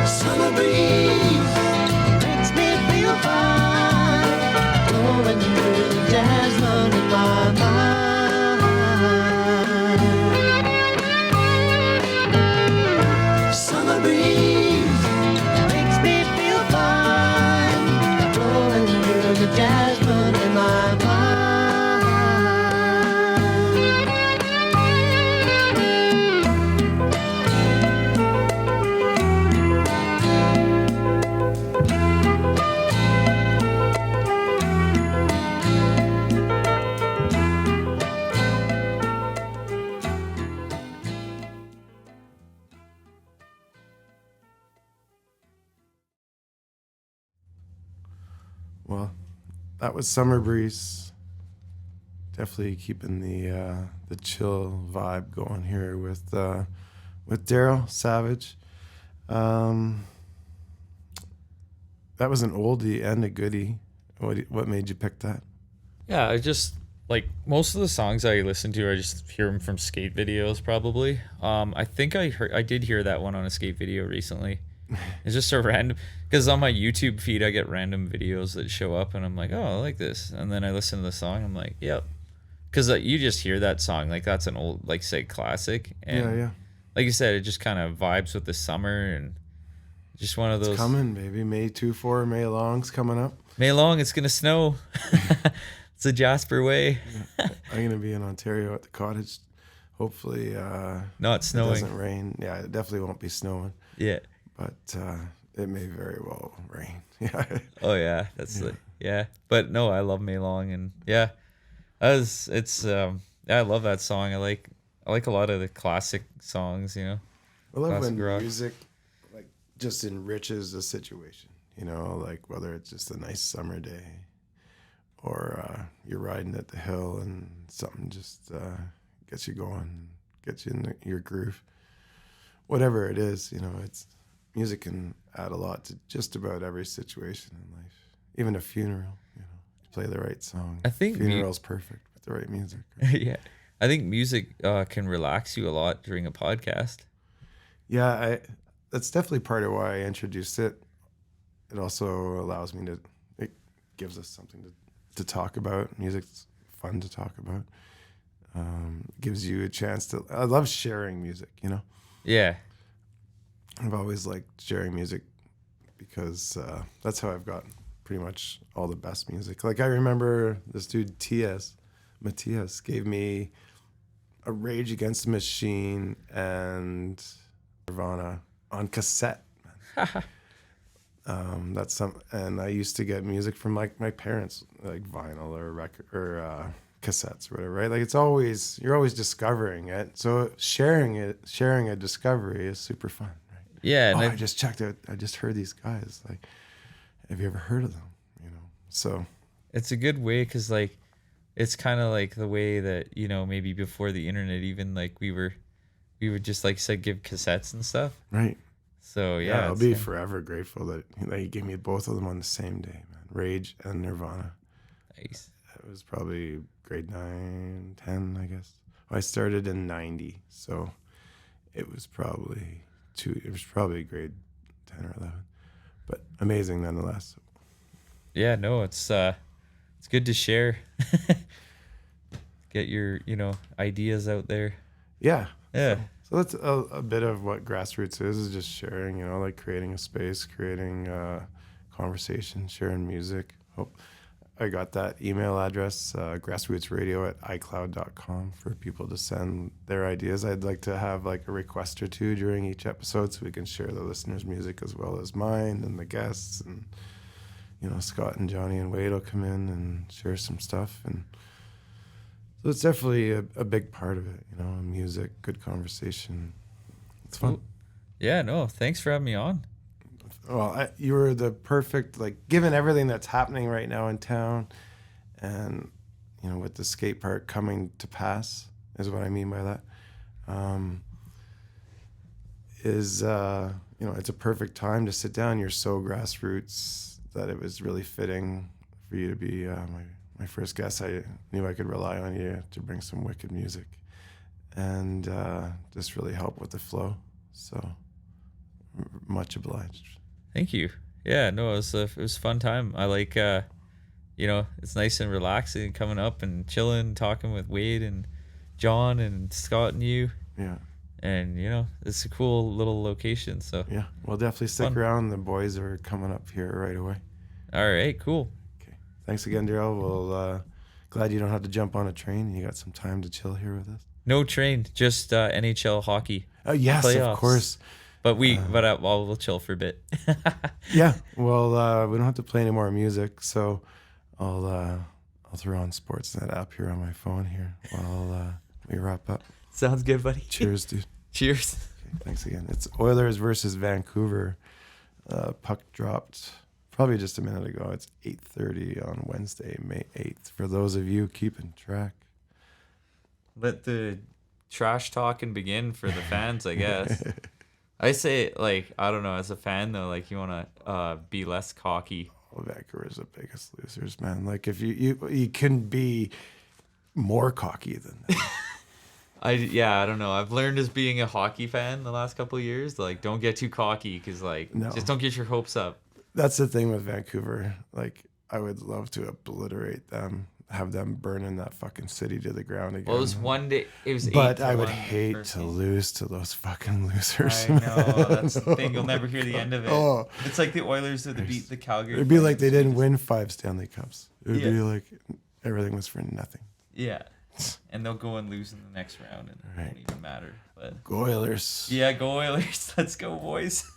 I: Summer breeze makes me feel fine, blowing through the jasmine in my mind. Summer breeze makes me feel fine, blowing through the jasmine in my mind.
A: Well, that was Summer Breeze. definitely keeping the chill vibe going here with Darrell Savage. That was an oldie and a goodie. What made you pick that?
H: Yeah, I just like most of the songs I listen to, I just hear them from skate videos probably. I think I did hear that one on a skate video recently. It's just a random, because on my YouTube feed I get random videos that show up and I'm like, oh, I like this, and then I listen to the song, I'm like, yep, because you just hear that song like that's an old, like, say, classic, and
A: Yeah.
H: like you said, it just kind of vibes with the summer, and just one of those.
A: It's coming, baby. May 2-4, May Long's coming up.
H: May Long, it's gonna snow. It's the Jasper way.
A: I'm gonna be in Ontario at the cottage. Hopefully,
H: Not snowing.
A: It doesn't rain. Yeah, it definitely won't be snowing.
H: Yeah.
A: But it may very well rain. Yeah.
H: Oh yeah, that's yeah. But no, I love May Long, and yeah, yeah, I love that song. I like a lot of the classic songs, you know.
A: I love
H: classic
A: when
H: rock.
A: music like just enriches the situation. You know, like whether it's just a nice summer day, or you're riding at the hill and something just gets you going, gets you in your groove. Whatever it is, you know, music can add a lot to just about every situation in life. Even a funeral, you know, you play the right song.
H: I think
A: funeral's perfect with the right music.
H: Yeah, I think music can relax you a lot during a podcast.
A: Yeah, that's definitely part of why I introduced it. It also allows me it gives us something to talk about. Music's fun to talk about. Gives you a chance to. I love sharing music, you know.
H: Yeah.
A: I've always liked sharing music because that's how I've got pretty much all the best music. Like I remember this dude Matthias gave me a Rage Against the Machine and Nirvana on cassette. And I used to get music from like my parents, like vinyl or record or cassettes or whatever, right? Like you're always discovering it. So sharing a discovery is super fun.
H: Yeah, and
A: I just checked out. I just heard these guys. Like, have you ever heard of them? You know, so
H: it's a good way because, like, it's kind of like the way that, you know, maybe before the internet, even like we would just like said give cassettes and stuff.
A: Right.
H: So yeah,
A: I'll be forever grateful that he gave me both of them on the same day, man. Rage and Nirvana.
H: Nice.
A: It was probably grade 9, 10, I guess. Well, I started in 90, so it was probably. It was probably grade 10 or 11, but amazing nonetheless.
H: Yeah, no, it's good to share. Get your, you know, ideas out there.
A: Yeah.
H: Yeah.
A: So that's a bit of what Grassroots is just sharing, you know, like creating a space, creating conversation, sharing music. Hope I got that email address, grassrootsradio@icloud.com, for people to send their ideas. I'd like to have like a request or two during each episode so we can share the listeners' music as well as mine and the guests. And, you know, Scott and Johnny and Wade will come in and share some stuff. And so it's definitely a big part of it, you know, music, good conversation. It's fun.
H: Yeah, no, thanks for having me on.
A: Well, you were the perfect, like, given everything that's happening right now in town, and, you know, with the skate park coming to pass, is what I mean by that. You know, it's a perfect time to sit down. You're so grassroots that it was really fitting for you to be my first guest. I knew I could rely on you to bring some wicked music and just really help with the flow. So much obliged.
H: Thank you. Yeah, no, it was a fun time. I like, you know, it's nice and relaxing coming up and chilling, talking with Wade and John and Scott and you.
A: Yeah.
H: And, you know, it's a cool little location. So
A: yeah, we'll definitely stick around. The boys are coming up here right away.
H: All right, cool.
A: Okay. Thanks again, Darrell. Well, glad you don't have to jump on a train and you got some time to chill here with us.
H: No train, just NHL hockey.
A: Oh, yes,
H: playoffs.
A: Of course.
H: But we'll chill for a bit.
A: Yeah, well, we don't have to play any more music, so I'll throw on Sportsnet app here on my phone here while we wrap up.
H: Sounds good, buddy.
A: Cheers, dude.
H: Cheers.
A: Okay, thanks again. It's Oilers versus Vancouver. Puck dropped probably just a minute ago. It's 8:30 on Wednesday, May 8th. For those of you keeping track.
H: let the trash talking begin for the fans, I guess. I say, like, I don't know, as a fan though, like you want to be less cocky.
A: Well, Vancouver's the biggest losers, man. Like if you can be more cocky than that.
H: I don't know. I've learned as being a hockey fan the last couple of years, like don't get too cocky because like just don't get your hopes up.
A: That's the thing with Vancouver. Like I would love to obliterate them, have them burning that fucking city to the ground again.
H: Well, it was one day. It was.
A: But I would hate to lose to those fucking losers.
G: I know, that's the thing. You'll never hear the end of it.
A: Oh.
G: It's like the Oilers that beat the Calgary.
A: It'd be like they didn't win 5 Stanley Cups. It would be like everything was for nothing.
G: Yeah. And they'll go and lose in the next round, and it won't even matter. But
A: go Oilers.
G: Yeah, go Oilers. Let's go, boys.